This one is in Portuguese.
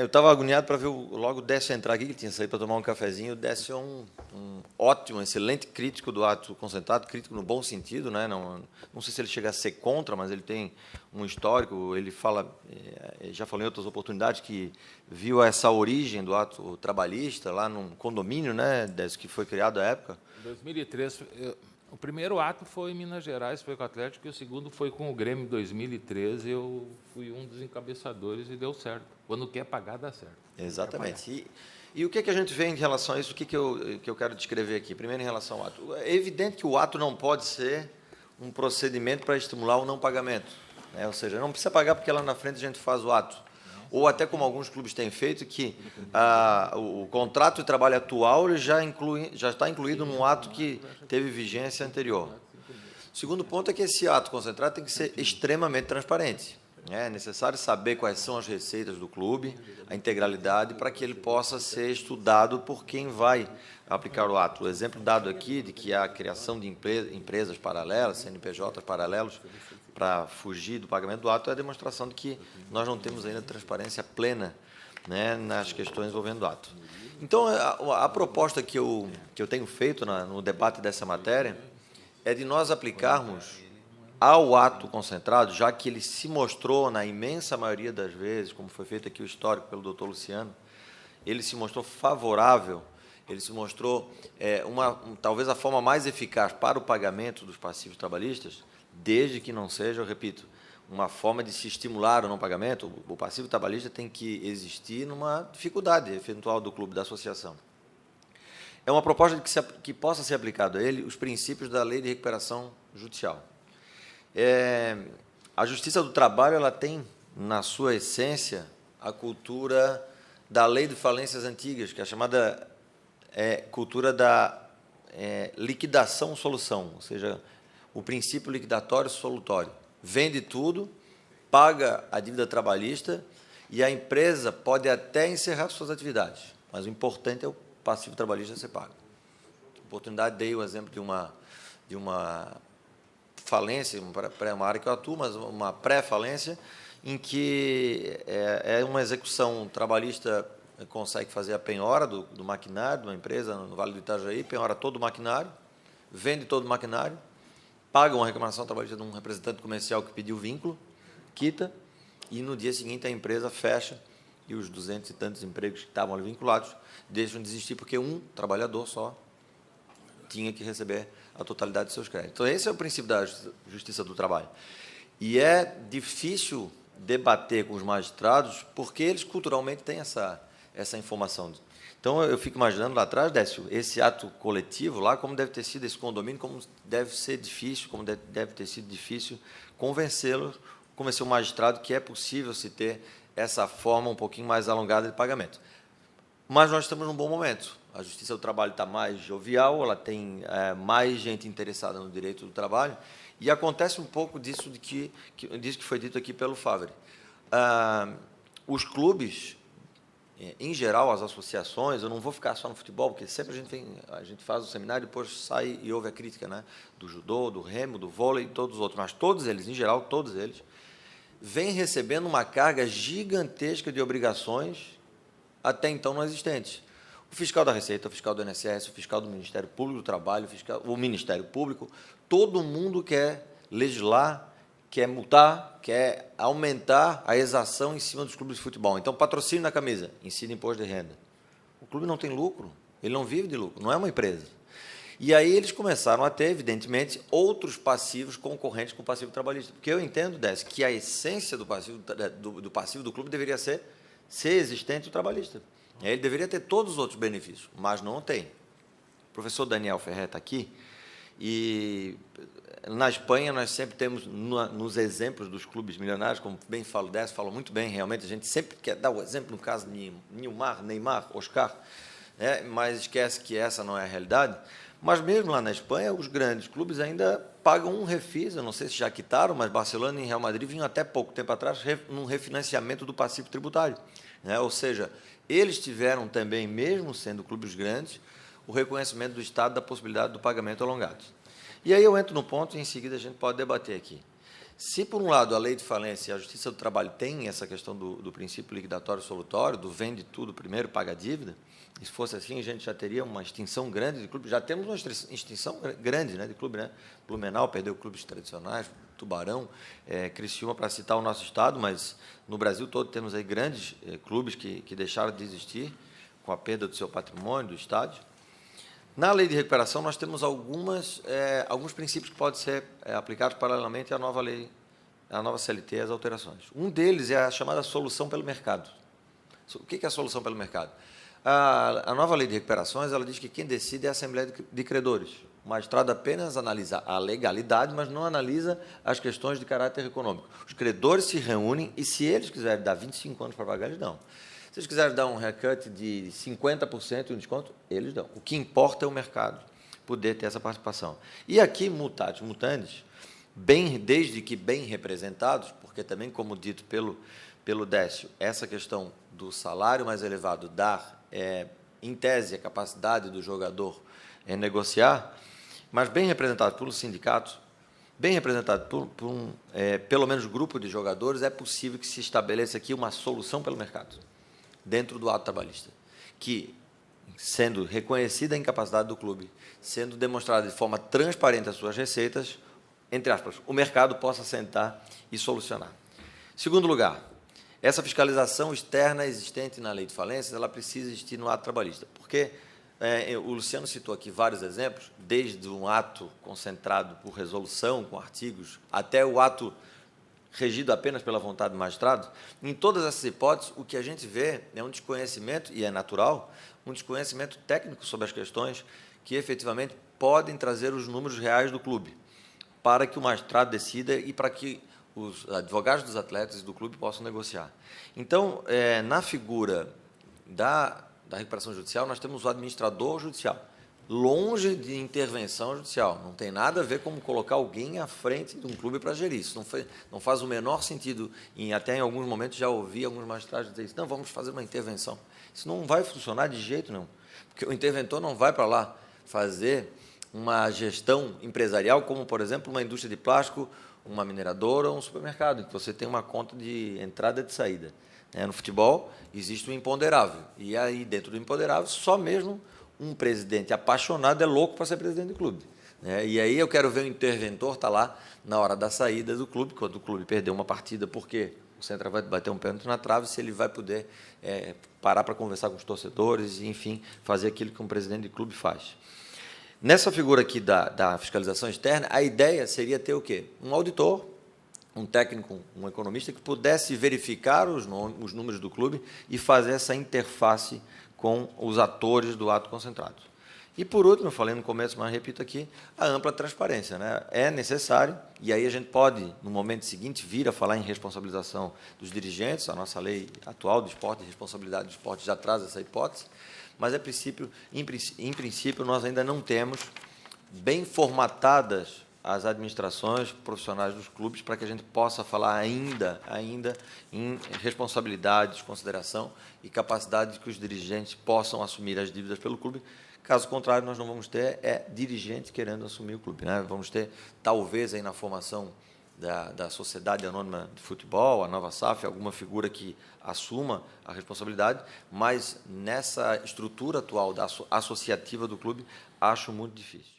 Eu estava agoniado para ver logo o Décio entrar aqui, que tinha saído para tomar um cafezinho. O Décio é um ótimo, excelente crítico do ato concentrado, crítico no bom sentido, né? Não sei se ele chega a ser contra, mas ele tem um histórico. Ele fala, já falou em outras oportunidades, que viu essa origem do ato trabalhista lá num condomínio, né, Décio, que foi criado à época. Em 2003, o primeiro ato foi em Minas Gerais, foi com o Atlético, e o segundo foi com o Grêmio em 2013. Eu fui um dos encabeçadores e deu certo. Quando quer pagar, dá certo. Exatamente. E o que a gente vê em relação a isso? O que eu quero descrever aqui? Primeiro, em relação ao ato. É evidente que o ato não pode ser um procedimento para estimular o não pagamento, né? Ou seja, não precisa pagar porque lá na frente a gente faz o ato. Ou até como alguns clubes têm feito, que o contrato de trabalho atual ele já está incluído num ato que teve vigência anterior. O segundo ponto é que esse ato concentrado tem que ser extremamente transparente. É necessário saber quais são as receitas do clube, a integralidade, para que ele possa ser estudado por quem vai aplicar o ato. O exemplo dado aqui de que há a criação de empresas paralelas, CNPJs paralelos, para fugir do pagamento do ato, é a demonstração de que nós não temos ainda transparência plena, né, nas questões envolvendo o ato. Então, a proposta que eu tenho feito no debate dessa matéria é de nós aplicarmos ao ato concentrado, já que ele se mostrou, na imensa maioria das vezes, como foi feito aqui o histórico pelo doutor Luciano, ele se mostrou favorável, ele se mostrou talvez a forma mais eficaz para o pagamento dos passivos trabalhistas, desde que não seja, eu repito, uma forma de se estimular o não pagamento. O passivo trabalhista tem que existir numa dificuldade eventual do clube, da associação. É uma proposta que possa ser aplicado a ele os princípios da Lei de Recuperação Judicial. A Justiça do Trabalho ela tem, na sua essência, a cultura da Lei de Falências Antigas, que é a chamada cultura da liquidação-solução, ou seja, o princípio liquidatório-solutório. Vende tudo, paga a dívida trabalhista e a empresa pode até encerrar suas atividades, mas o importante é o passivo trabalhista ser pago. A oportunidade, dei o exemplo de uma falência, uma área que eu atuo, mas uma pré-falência, em que uma execução trabalhista consegue fazer a penhora do maquinário de uma empresa no Vale do Itajaí, penhora todo o maquinário, vende todo o maquinário, paga uma reclamação trabalhista de um representante comercial que pediu vínculo, quita, e no dia seguinte a empresa fecha e os 200 e tantos empregos que estavam ali vinculados deixam de existir porque um trabalhador só tinha que receber a totalidade de seus créditos. Então, esse é o princípio da Justiça do Trabalho. E é difícil debater com os magistrados porque eles culturalmente têm essa informação. Então, eu fico imaginando lá atrás, Décio, esse ato coletivo lá, como deve ter sido esse condomínio, como deve ser difícil, como deve ter sido difícil convencer o magistrado que é possível se ter essa forma um pouquinho mais alongada de pagamento. Mas nós estamos num bom momento. A Justiça do Trabalho está mais jovial, ela tem mais gente interessada no direito do trabalho, e acontece um pouco disso que foi dito aqui pelo Favre. Os clubes, em geral, as associações, eu não vou ficar só no futebol, porque sempre a gente faz o seminário e depois sai e ouve a crítica, né, do judô, do remo, do vôlei e todos os outros, mas todos eles, em geral, todos eles, vêm recebendo uma carga gigantesca de obrigações até então não existentes. O fiscal da Receita, o fiscal do INSS, o fiscal do Ministério Público do Trabalho, o Ministério Público, todo mundo quer legislar, quer multar, quer aumentar a exação em cima dos clubes de futebol. Então, patrocínio na camisa, incide imposto de renda. O clube não tem lucro, ele não vive de lucro, não é uma empresa. E aí eles começaram a ter, evidentemente, outros passivos concorrentes com o passivo trabalhista. Porque eu entendo, Décio, que a essência do passivo do clube deveria ser existente o trabalhista. Ele deveria ter todos os outros benefícios, mas não tem. O professor Daniel Ferrer está aqui, e na Espanha nós sempre temos, nos exemplos dos clubes milionários, como bem falo, Décio falou muito bem, realmente a gente sempre quer dar o exemplo, no caso de Nilmar, Neymar, Oscar, mas esquece que essa não é a realidade. Mas mesmo lá na Espanha, os grandes clubes ainda pagam um refis, eu não sei se já quitaram, mas Barcelona e Real Madrid vinham até pouco tempo atrás num refinanciamento do passivo tributário, né? Ou seja, eles tiveram também, mesmo sendo clubes grandes, o reconhecimento do Estado da possibilidade do pagamento alongado. E aí eu entro no ponto e em seguida a gente pode debater aqui. Se, por um lado, a lei de falência e a Justiça do Trabalho tem essa questão do princípio liquidatório solutório, do vende tudo primeiro, paga a dívida, e se fosse assim, a gente já teria uma extinção grande de clubes. Já temos uma extinção grande, né, de clube, né? Blumenau perdeu clubes tradicionais, Tubarão, Criciúma, para citar o nosso estado, mas no Brasil todo temos aí grandes clubes que deixaram de existir com a perda do seu patrimônio, do estádio. Na lei de recuperação, nós temos alguns princípios que podem ser aplicados paralelamente à nova lei, à nova CLT, às alterações. Um deles é a chamada solução pelo mercado. O que é a solução pelo mercado? A nova lei de recuperações, ela diz que quem decide é a Assembleia de Credores. O magistrado apenas analisa a legalidade, mas não analisa as questões de caráter econômico. Os credores se reúnem e, se eles quiserem dar 25 anos para pagar, eles dão. Se eles quiserem dar um haircut de 50% de um desconto, eles dão. O que importa é o mercado poder ter essa participação. E aqui, mutatis mutandis, desde que bem representados, porque também, como dito pelo Décio, essa questão do salário mais elevado dar, em tese, a capacidade do jogador negociar, mas bem representado pelo sindicato, bem representado por pelo menos, grupo de jogadores, é possível que se estabeleça aqui uma solução pelo mercado, dentro do ato trabalhista, que, sendo reconhecida a incapacidade do clube, sendo demonstrada de forma transparente as suas receitas, entre aspas, o mercado possa sentar e solucionar. Segundo lugar, essa fiscalização externa existente na lei de falências, ela precisa existir no ato trabalhista, porque o Luciano citou aqui vários exemplos, desde um ato concentrado por resolução, com artigos, até o ato regido apenas pela vontade do magistrado. Em todas essas hipóteses, o que a gente vê é um desconhecimento, e é natural, um desconhecimento técnico sobre as questões que, efetivamente, podem trazer os números reais do clube, para que o magistrado decida e para que os advogados dos atletas e do clube possam negociar. Então, na figura da recuperação judicial, nós temos o administrador judicial, longe de intervenção judicial. Não tem nada a ver com colocar alguém à frente de um clube para gerir. Isso não faz o menor sentido. Até em alguns momentos já ouvi alguns magistrados dizer isso. Não, vamos fazer uma intervenção. Isso não vai funcionar de jeito nenhum, porque o interventor não vai para lá fazer uma gestão empresarial, como, por exemplo, uma indústria de plástico, uma mineradora ou um supermercado, em que você tem uma conta de entrada e de saída. No futebol, existe o imponderável. E aí, dentro do imponderável, só mesmo um presidente apaixonado é louco para ser presidente do clube. E aí eu quero ver o interventor estar lá na hora da saída do clube, quando o clube perdeu uma partida, porque o centroavante vai bater um pênalti na trave, se ele vai poder parar para conversar com os torcedores e, enfim, fazer aquilo que um presidente de clube faz. Nessa figura aqui da fiscalização externa, a ideia seria ter o quê? Um auditor, um técnico, um economista que pudesse verificar os números do clube e fazer essa interface com os atores do ato concentrado. E, por último, eu falei no começo, mas repito aqui, a ampla transparência. É necessário, e aí a gente pode, no momento seguinte, vir a falar em responsabilização dos dirigentes. A nossa lei atual do esporte e responsabilidade do esporte já traz essa hipótese, mas, em princípio, nós ainda não temos bem formatadas as administrações profissionais dos clubes para que a gente possa falar ainda em responsabilidade, desconsideração e capacidade de que os dirigentes possam assumir as dívidas pelo clube. Caso contrário, nós não vamos ter dirigentes querendo assumir o clube. Vamos ter, talvez, aí na formação da Sociedade Anônima de Futebol, a Nova SAF, alguma figura que assuma a responsabilidade, mas nessa estrutura atual associativa do clube, acho muito difícil.